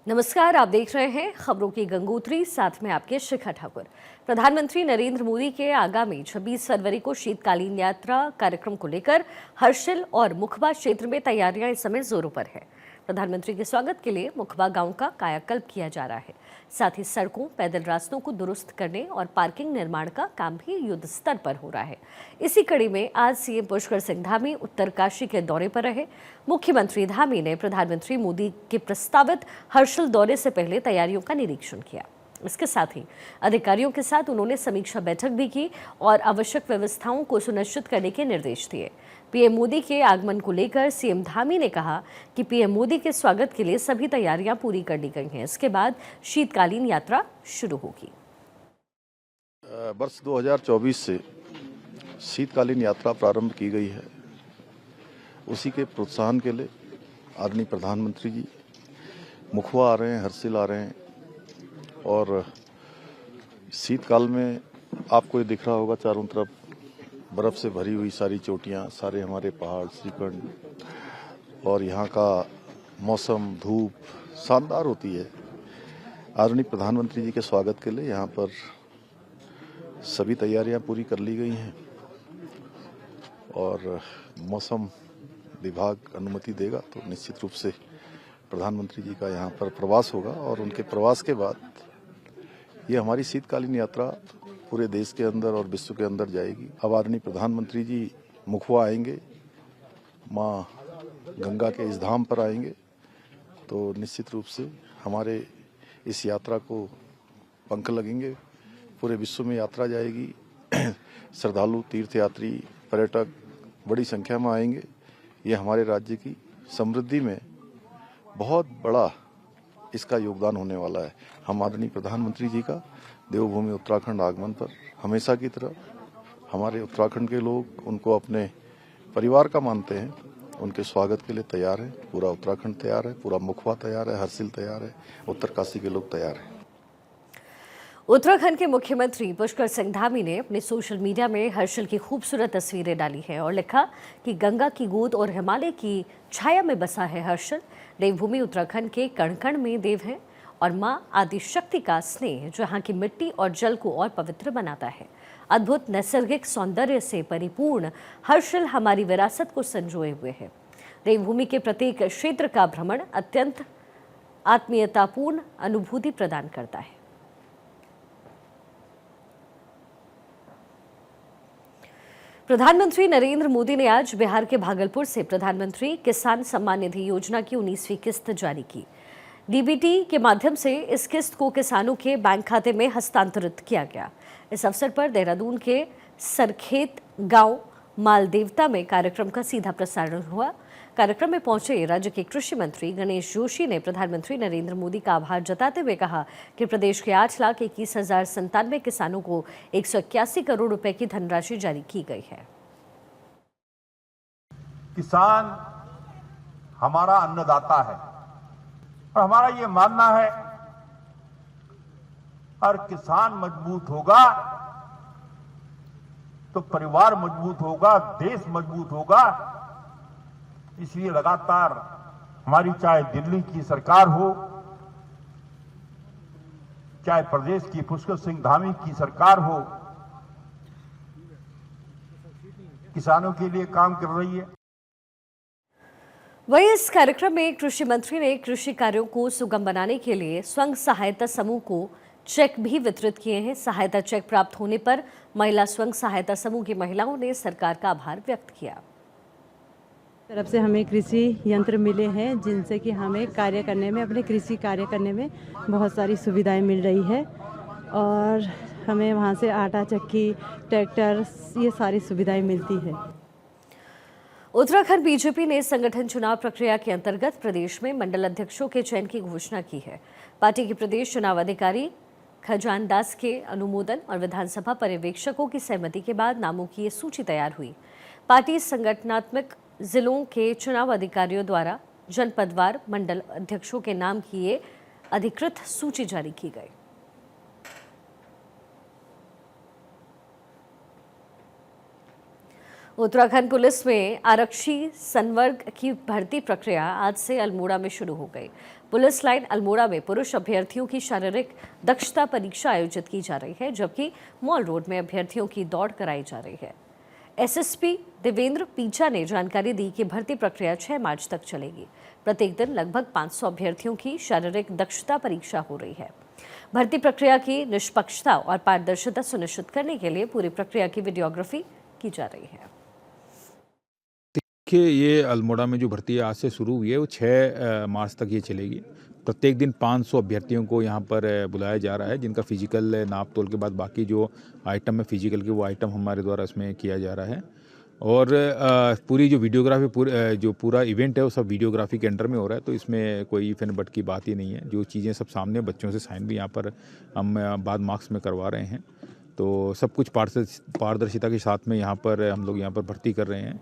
नमस्कार, आप देख रहे हैं खबरों की गंगोत्री, साथ में आपके शिखा ठाकुर। प्रधानमंत्री नरेंद्र मोदी के आगामी 26 फरवरी को शीतकालीन यात्रा कार्यक्रम को लेकर हर्षिल और मुखबा क्षेत्र में तैयारियां इस समय जोरों पर है। प्रधानमंत्री के स्वागत के लिए मुखबा गांव का कायाकल्प किया जा रहा है। साथ ही सड़कों, पैदल रास्तों को दुरुस्त करने और पार्किंग निर्माण का काम भी युद्ध स्तर पर हो रहा है। इसी कड़ी में आज सीएम पुष्कर सिंह धामी उत्तरकाशी के दौरे पर रहे। मुख्यमंत्री धामी ने प्रधानमंत्री मोदी के प्रस्तावित हर्षिल दौरे से पहले तैयारियों का निरीक्षण किया। इसके साथ ही अधिकारियों के साथ उन्होंने समीक्षा बैठक भी की और आवश्यक व्यवस्थाओं को सुनिश्चित करने के निर्देश दिए। पीएम मोदी के आगमन को लेकर सीएम धामी ने कहा कि पीएम मोदी के स्वागत के लिए सभी तैयारियां पूरी कर ली गई हैं। इसके बाद शीतकालीन यात्रा शुरू होगी। वर्ष 2024 से शीतकालीन यात्रा प्रारंभ की गई है। उसी के प्रोत्साहन के लिए आदरणीय प्रधानमंत्री जी मुखबा आ रहे हैं, हर्षिल आ रहे हैं और शीतकाल में आपको ये दिख रहा होगा चारों तरफ बर्फ से भरी हुई सारी चोटियां, सारे हमारे पहाड़, श्रीखंड और यहाँ का मौसम, धूप शानदार होती है। आदरणीय प्रधानमंत्री जी के स्वागत के लिए यहाँ पर सभी तैयारियां पूरी कर ली गई हैं और मौसम विभाग अनुमति देगा तो निश्चित रूप से प्रधानमंत्री जी का यहाँ पर प्रवास होगा और उनके प्रवास के बाद ये हमारी शीतकालीन यात्रा पूरे देश के अंदर और विश्व के अंदर जाएगी। अब आदरणीय प्रधानमंत्री जी मुखबा आएंगे, माँ गंगा के इस धाम पर आएंगे तो निश्चित रूप से हमारे इस यात्रा को पंख लगेंगे। पूरे विश्व में यात्रा जाएगी। श्रद्धालु, तीर्थयात्री, पर्यटक बड़ी संख्या में आएंगे। ये हमारे राज्य की समृद्धि में बहुत बड़ा इसका योगदान होने वाला है। हम आदरणीय प्रधानमंत्री जी का देवभूमि उत्तराखंड आगमन पर हमेशा की तरह हमारे उत्तराखंड के लोग उनको अपने परिवार का मानते हैं। उनके स्वागत के लिए तैयार हैं। पूरा उत्तराखंड तैयार है, पूरा मुखबा तैयार है, हर्षिल तैयार है, उत्तरकाशी के लोग तैयार हैं। उत्तराखंड के मुख्यमंत्री पुष्कर सिंह धामी ने अपने सोशल मीडिया में हर्षिल की खूबसूरत तस्वीरें डाली हैं और लिखा कि गंगा की गोद और हिमालय की छाया में बसा है हर्षिल। देवभूमि उत्तराखंड के कण कण में देव है और मां आदिशक्ति का स्नेह जहां की मिट्टी और जल को और पवित्र बनाता है। अद्भुत नैसर्गिक सौंदर्य से परिपूर्ण हर्षिल हमारी विरासत को संजोए हुए है। देवभूमि के प्रत्येक क्षेत्र का भ्रमण अत्यंत आत्मीयतापूर्ण अनुभूति प्रदान करता है। प्रधानमंत्री नरेंद्र मोदी ने आज बिहार के भागलपुर से प्रधानमंत्री किसान सम्मान निधि योजना की 19वीं किस्त जारी की। डीबीटी के माध्यम से इस किस्त को किसानों के बैंक खाते में हस्तांतरित किया गया। इस अवसर पर देहरादून के सरखेत गांव मालदेवता में कार्यक्रम का सीधा प्रसारण हुआ। कार्यक्रम में पहुंचे राज्य के कृषि मंत्री गणेश जोशी ने प्रधानमंत्री नरेंद्र मोदी का आभार जताते हुए कहा कि प्रदेश के 8,21,097 किसानों को 181 करोड़ रुपए की धनराशि जारी की गई है। किसान हमारा अन्नदाता है और हमारा ये मानना है और किसान मजबूत होगा तो परिवार मजबूत होगा, देश मजबूत होगा। इसलिए लगातार हमारी चाहे दिल्ली की सरकार हो, चाहे प्रदेश की पुष्कर सिंह धामी की सरकार हो, किसानों के लिए काम कर रही है। वहीं इस कार्यक्रम में कृषि मंत्री ने कृषि कार्यों को सुगम बनाने के लिए स्वयं सहायता समूह को चेक भी वितरित किए हैं। सहायता चेक प्राप्त होने पर महिला स्वयं सहायता समूह की महिलाओं ने सरकार का आभार व्यक्त किया। तरफ से हमें कृषि यंत्र मिले हैं जिनसे कि हमें कार्य करने में, अपने कृषि कार्य करने में बहुत सारी सुविधाएं मिल रही है और हमें वहां से आटा चक्की, ट्रैक्टर, ये सारी सुविधाएं मिलती है। उत्तराखंड बीजेपी ने संगठन चुनाव प्रक्रिया के अंतर्गत प्रदेश में मंडल अध्यक्षों के चयन की घोषणा की है। पार्टी के प्रदेश चुनाव अधिकारी खजान दास के अनुमोदन और विधानसभा पर्यवेक्षकों की सहमति के बाद नामों की ये सूची तैयार हुई। पार्टी संगठनात्मक जिलों के चुनाव अधिकारियों द्वारा जनपदवार मंडल अध्यक्षों के नाम की ये अधिकृत सूची जारी की गई। उत्तराखंड पुलिस में आरक्षी संवर्ग की भर्ती प्रक्रिया आज से अल्मोड़ा में शुरू हो गई। पुलिस लाइन अल्मोड़ा में पुरुष अभ्यर्थियों की शारीरिक दक्षता परीक्षा आयोजित की जा रही है, जबकि मॉल रोड में अभ्यर्थियों की दौड़ कराई जा रही है। एसएसपी देवेंद्र पीछा ने जानकारी दी कि भर्ती प्रक्रिया 6 मार्च तक चलेगी। प्रत्येक दिन लगभग 500 अभ्यर्थियों की शारीरिक दक्षता परीक्षा हो रही है। भर्ती प्रक्रिया की निष्पक्षता और पारदर्शिता सुनिश्चित करने के लिए पूरी प्रक्रिया की वीडियोग्राफी की जा रही है। देखिए, ये अल्मोड़ा में जो भर्ती आज से शुरू हुई है वो 6 मार्च तक ये चलेगी। प्रत्येक दिन 500 अभ्यर्थियों को यहाँ पर बुलाया जा रहा है, जिनका फिजिकल नाप तोल के बाद बाकी जो आइटम है फिजिकल के, वो आइटम हमारे द्वारा इसमें किया जा रहा है। और पूरी जो वीडियोग्राफी जो पूरा इवेंट है वो सब वीडियोग्राफी के अंडर में हो रहा है, तो इसमें कोई इफ एंड बट की बात ही नहीं है। जो चीज़ें सब सामने, बच्चों से साइन भी यहाँ पर हम बाद मार्क्स में करवा रहे हैं, तो सब कुछ पारदर्शिता के साथ में यहाँ पर हम लोग यहाँ पर भर्ती कर रहे हैं।